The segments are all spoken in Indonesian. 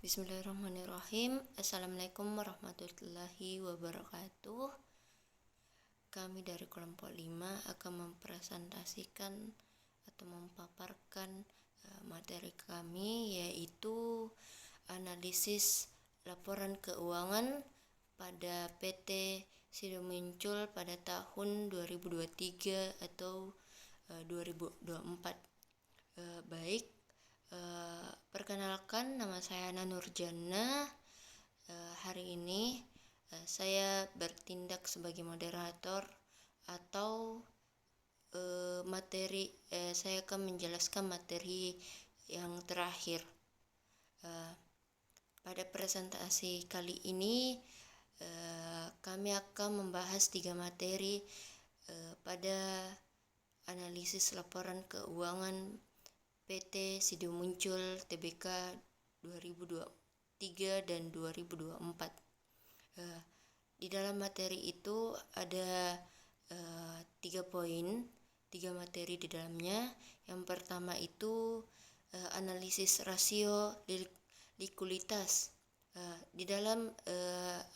Bismillahirrahmanirrahim. Assalamualaikum warahmatullahi wabarakatuh. Kami dari kelompok 5 akan mempresentasikan atau memaparkan materi kami, yaitu analisis laporan keuangan pada PT Sido Muncul pada tahun 2023 atau 2024. Perkenalkan, nama saya Ana Nurjana. Hari ini saya bertindak sebagai moderator atau saya akan menjelaskan materi yang terakhir. Pada presentasi kali ini kami akan membahas 3 materi pada analisis laporan keuangan PT Sido Muncul Tbk 2023 dan 2024. Di dalam materi itu ada 3 poin, 3 materi di dalamnya. Yang pertama itu analisis rasio likuiditas. Di dalam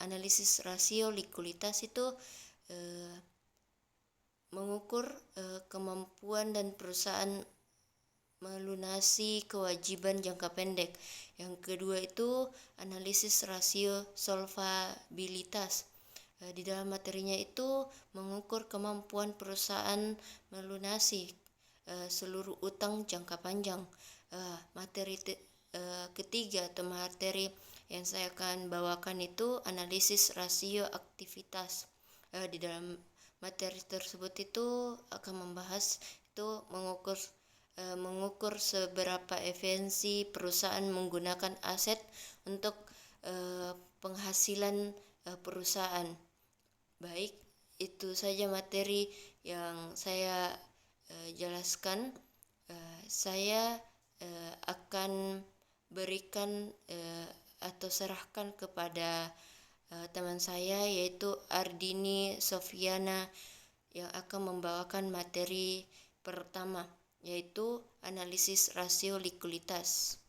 analisis rasio likuiditas itu mengukur kemampuan dan perusahaan melunasi kewajiban jangka pendek. Yang kedua itu analisis rasio solvabilitas. Di dalam materinya itu mengukur kemampuan perusahaan melunasi seluruh utang jangka panjang. Materi ketiga atau materi yang saya akan bawakan itu analisis rasio aktivitas. Di dalam materi tersebut itu akan membahas itu mengukur seberapa efisiensi perusahaan menggunakan aset untuk penghasilan perusahaan. Baik, itu saja materi yang saya jelaskan. Saya akan berikan atau serahkan kepada teman saya, yaitu Ardini Sofiana, yang akan membawakan materi pertama, yaitu analisis rasio likuiditas.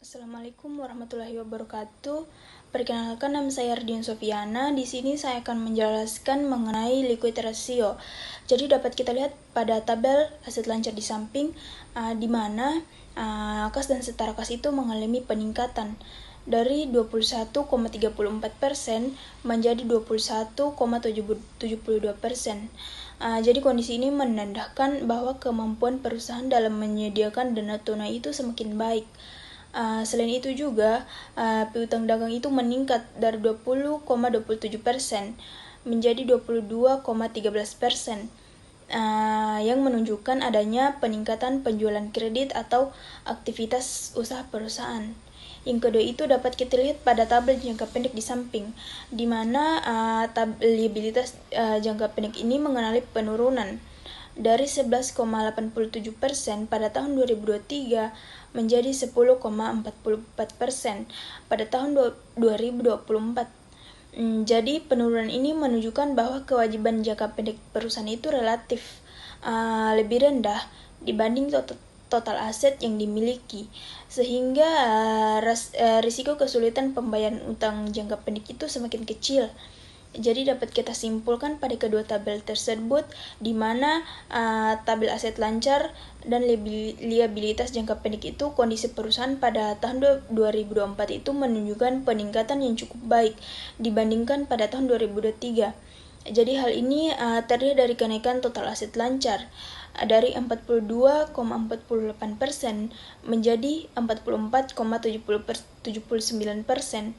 Assalamualaikum warahmatullahi wabarakatuh. Perkenalkan, nama saya Ardini Sofiana. Di sini saya akan menjelaskan mengenai liquidity ratio. Jadi dapat kita lihat pada tabel aset lancar di samping, di mana kas dan setara kas itu mengalami peningkatan dari 21,34% menjadi 21,72%. Jadi kondisi ini menandakan bahwa kemampuan perusahaan dalam menyediakan dana tunai itu semakin baik. Selain itu juga piutang dagang itu meningkat dari 20,27% menjadi 22,13%, yang menunjukkan adanya peningkatan penjualan kredit atau aktivitas usaha perusahaan. Yang kedua itu dapat kita lihat pada tabel jangka pendek di samping, di mana liabilitas jangka pendek ini mengalami penurunan dari 11,87% pada tahun 2023 menjadi 10,44% pada tahun 2024. Jadi penurunan ini menunjukkan bahwa kewajiban jangka pendek perusahaan itu relatif lebih rendah dibanding total aset yang dimiliki, sehingga risiko kesulitan pembayaran utang jangka pendek itu semakin kecil. Jadi dapat kita simpulkan pada kedua tabel tersebut, di mana tabel aset lancar dan liabilitas jangka pendek itu kondisi perusahaan pada tahun 2024 itu menunjukkan peningkatan yang cukup baik dibandingkan pada tahun 2023. Jadi hal ini terdiri dari kenaikan total aset lancar dari 42,48% menjadi 44,79%,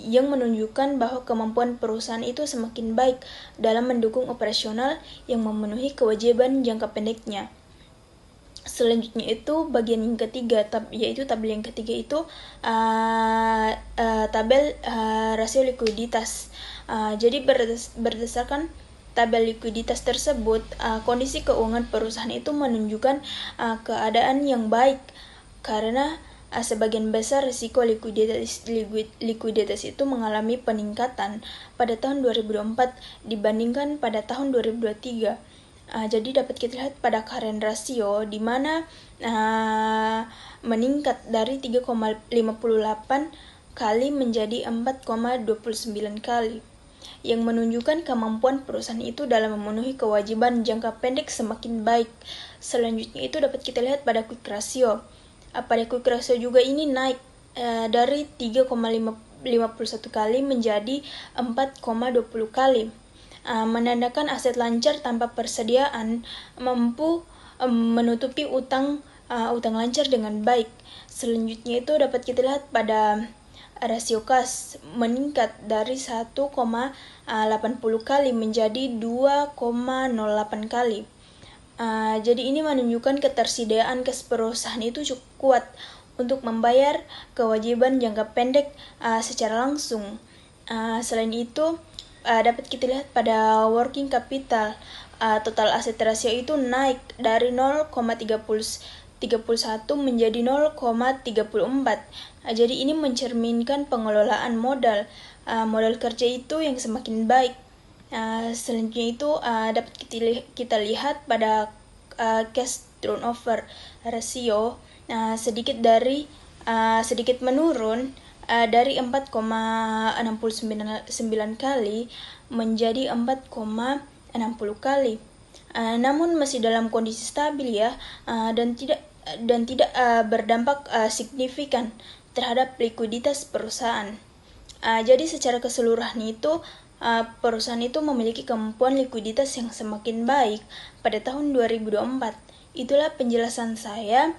yang menunjukkan bahwa kemampuan perusahaan itu semakin baik dalam mendukung operasional yang memenuhi kewajiban jangka pendeknya. Selanjutnya itu bagian yang ketiga, yaitu tabel yang ketiga itu tabel rasio likuiditas. Jadi berdasarkan tabel likuiditas tersebut, kondisi keuangan perusahaan itu menunjukkan keadaan yang baik karena sebagian besar risiko likuiditas itu mengalami peningkatan pada tahun 2024 dibandingkan pada tahun 2023. Jadi dapat kita lihat pada current ratio di mana meningkat dari 3,58 kali menjadi 4,29 kali, yang menunjukkan kemampuan perusahaan itu dalam memenuhi kewajiban jangka pendek semakin baik. Selanjutnya itu dapat kita lihat pada quick ratio. Pada quick ratio juga ini naik dari 3,51 kali menjadi 4,20 kali, menandakan aset lancar tanpa persediaan mampu menutupi utang lancar dengan baik. Selanjutnya itu dapat kita lihat pada rasio kas meningkat dari 1,80 kali menjadi 2,08 kali. Jadi ini menunjukkan ketersediaan kas perusahaan itu cukup kuat untuk membayar kewajiban jangka pendek secara langsung. Selain itu dapat kita lihat pada working capital, total aset rasio itu naik dari 0,31 menjadi 0,34. Jadi ini mencerminkan pengelolaan modal kerja itu yang semakin baik. Selanjutnya itu dapat kita lihat pada cash turnover ratio sedikit menurun dari 4,69 kali menjadi 4,60 kali. Namun masih dalam kondisi stabil ya, dan tidak berdampak signifikan terhadap likuiditas perusahaan. Jadi secara keseluruhan itu perusahaan itu memiliki kemampuan likuiditas yang semakin baik pada tahun 2024. Itulah penjelasan saya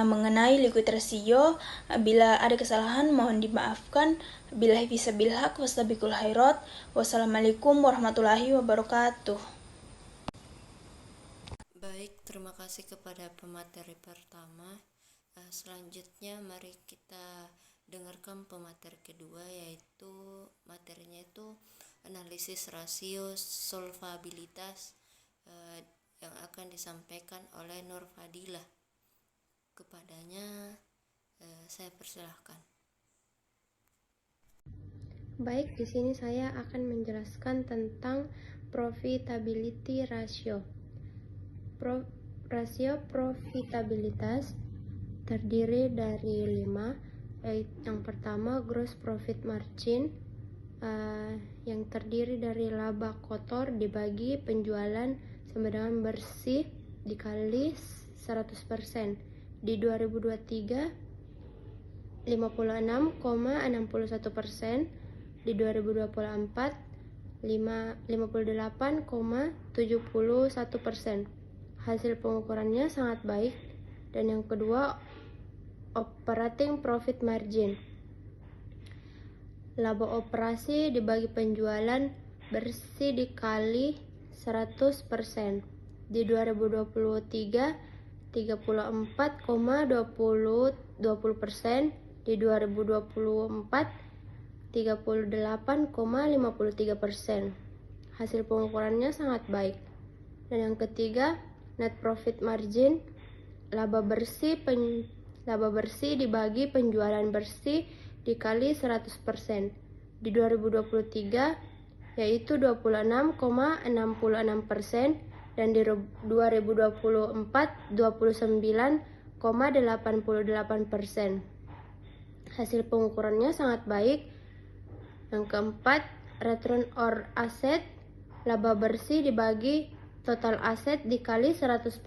mengenai liquid ratio. Bila ada kesalahan mohon dimaafkan. Billahi fissabil haq wastabiqul khairat. Wassalamualaikum warahmatullahi wabarakatuh. Baik, terima kasih kepada pemateri pertama. Selanjutnya mari kita dengarkan pemateri kedua, yaitu materinya itu analisis rasio solvabilitas yang akan disampaikan oleh Nur Fadilah. Kepadanya saya persilahkan. Baik, di sini saya akan menjelaskan tentang profitability ratio. Rasio profitabilitas terdiri dari 5, yaitu yang pertama gross profit margin, yang terdiri dari laba kotor dibagi penjualan sama dengan bersih dikali 100%. Di 2023 56,61%, di 2024 58,71%. Hasil pengukurannya sangat baik. Dan yang kedua, operating profit margin, laba operasi dibagi penjualan bersih dikali 100%. Di 2023 34,20%, di 2024 38,53%. Hasil pengukurannya sangat baik. Dan yang ketiga, net profit margin, laba bersih dibagi penjualan bersih dikali 100%. Di 2023 yaitu 26,66%, dan di 2024 29,88%. Hasil pengukurannya sangat baik. Yang keempat, return on asset, laba bersih dibagi total aset dikali 100%.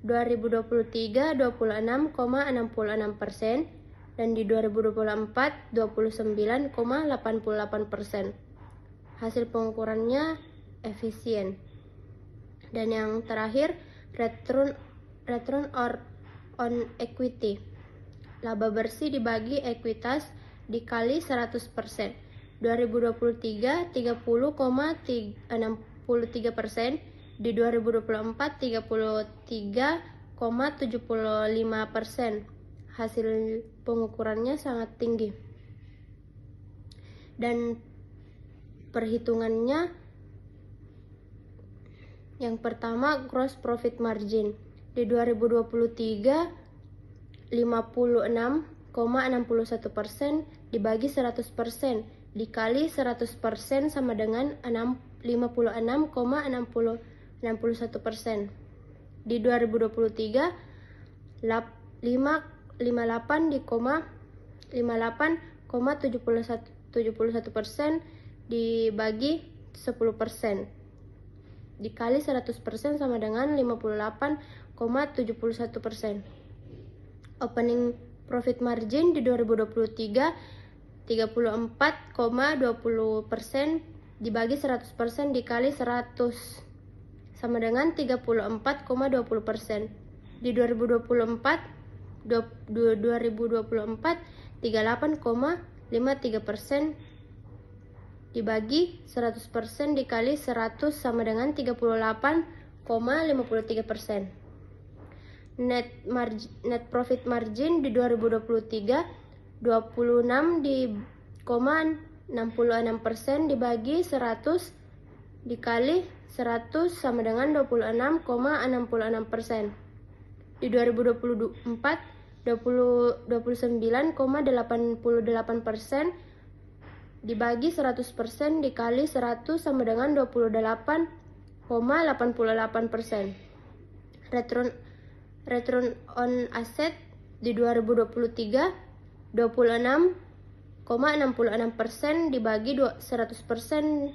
2023 26,66%, dan di 2024 29,88%. Hasil pengukurannya efisien. Dan yang terakhir, return on equity, laba bersih dibagi ekuitas dikali 100%. 2023 30,63%, di 2024 33,75%. Hasil pengukurannya sangat tinggi. Dan perhitungannya, yang pertama gross profit margin. Di 2023 56,61% dibagi 100% dikali 100% sama dengan 56,61%. 61%. Di 2023 58,71% dibagi 10% dikali 100% sama dengan 58,71%. Opening profit margin di 2023 34,20% dibagi 100% dikali 100 sama dengan 34,20%. Di 2024 38,53% dibagi 100% dikali 100 sama dengan 38,53%. Net profit margin di 2023 26,66% dibagi 100 dikali 100 sama dengan 26,66%. Di 2024 29,88% dibagi 100% dikali 100 sama dengan 28,88%. Return on asset di 2023 26,66% dibagi 100%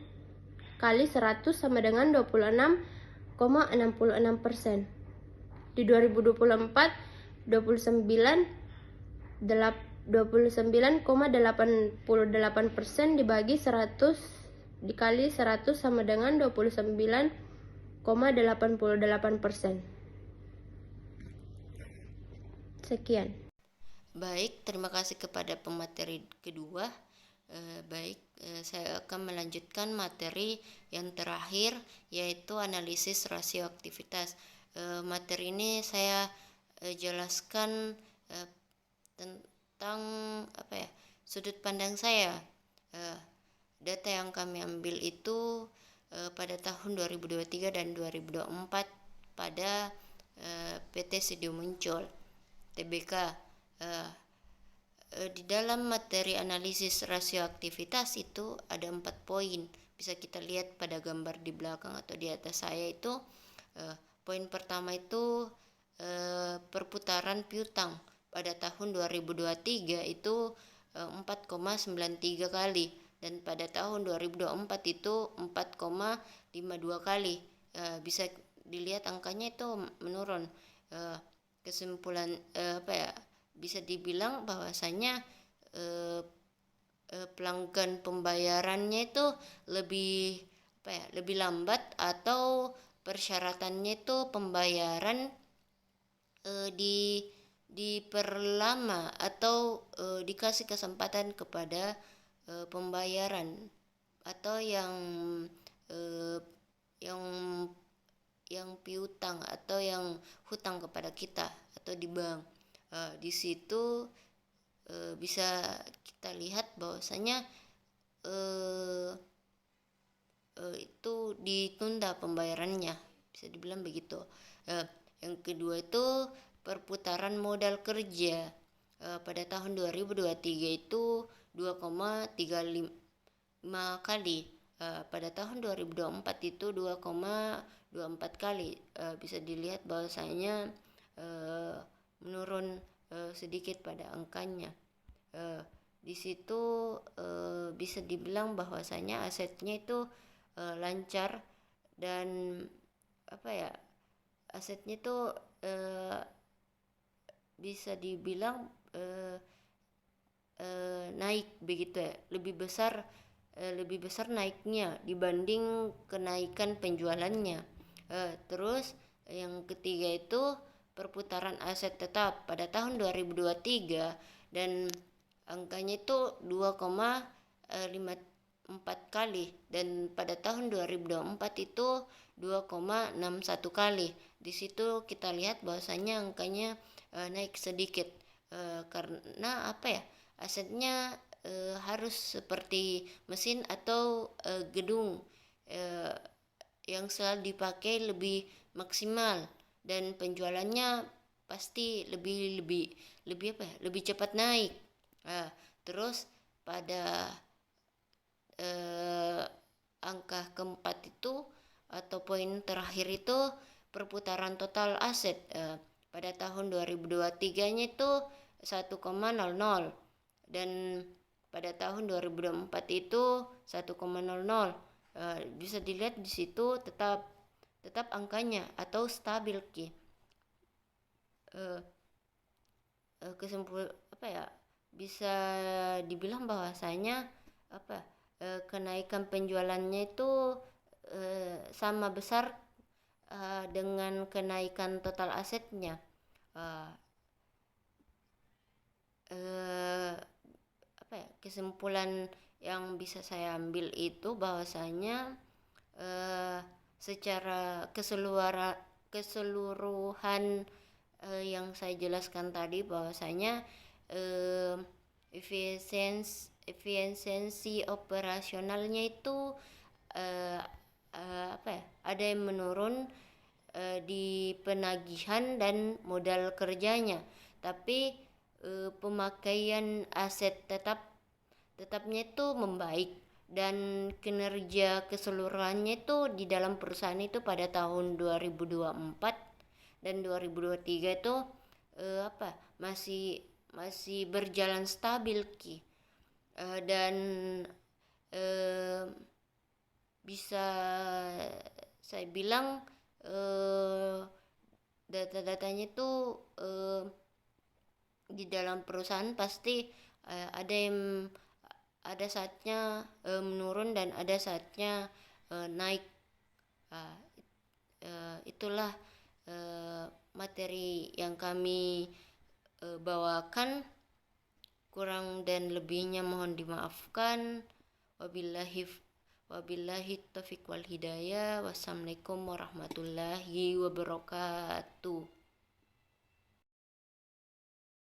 kali 100 sama dengan 26,66%. Di 2024 29,88% dibagi 100 dikali 100 sama dengan 29,88%. Sekian. Baik, terima kasih kepada pemateri kedua. Saya akan melanjutkan materi yang terakhir, yaitu analisis rasio aktivitas. Materi ini saya jelaskan tentang sudut pandang saya. Data yang kami ambil itu pada tahun 2023 dan 2024 pada PT Sidio Muncul TBK. Di dalam materi analisis rasio aktivitas itu ada 4 poin. Bisa kita lihat pada gambar di belakang atau di atas saya itu. Poin pertama itu perputaran piutang pada tahun 2023 itu 4,93 kali, dan pada tahun 2024 itu 4,52 kali. Bisa dilihat angkanya itu menurun. Kesimpulan bisa dibilang bahwasanya pelanggan pembayarannya itu lebih lambat, atau persyaratannya itu pembayaran diperlama atau dikasih kesempatan kepada pembayaran, atau yang piutang atau yang hutang kepada kita atau di bank. Di situ bisa kita lihat bahwasanya itu ditunda pembayarannya, bisa dibilang begitu. Yang kedua itu perputaran modal kerja pada tahun 2023 itu 2,35 kali. Pada tahun 2024 itu 2,24 kali. Bisa dilihat bahwasanya menurun sedikit pada angkanya. Di situ bisa dibilang bahwasanya asetnya itu lancar, dan asetnya itu bisa dibilang naik begitu ya, lebih besar naiknya dibanding kenaikan penjualannya. Terus yang ketiga itu perputaran aset tetap pada tahun 2023, dan angkanya itu 2,54 kali, dan pada tahun 2024 itu 2,61 kali. Di situ kita lihat bahwasanya angkanya naik sedikit karena asetnya harus seperti mesin atau gedung yang selalu dipakai lebih maksimal, dan penjualannya pasti lebih cepat naik. Terus pada angka keempat itu atau poin terakhir itu perputaran total aset. Pada tahun 2023-nya itu 1,00 dan pada tahun 2024 itu 1,00. Bisa dilihat di situ tetap angkanya atau stabil ki. Bisa dibilang bahwasanya kenaikan penjualannya itu sama besar dengan kenaikan total asetnya. Kesimpulan yang bisa saya ambil itu bahwasanya secara keseluruhan yang saya jelaskan tadi bahwasanya efisiensi operasionalnya itu ada yang menurun di penagihan dan modal kerjanya, tapi pemakaian aset tetapnya itu membaik dan kinerja keseluruhannya itu di dalam perusahaan itu pada tahun 2024 dan 2023 itu masih berjalan stabil ki. Dan bisa saya bilang data-datanya itu di dalam perusahaan pasti ada saatnya menurun dan ada saatnya naik. Itulah materi yang kami bawakan. Kurang dan lebihnya mohon dimaafkan. Wabillahi taufiq wal hidayah. Wassalamualaikum warahmatullahi wabarakatuh.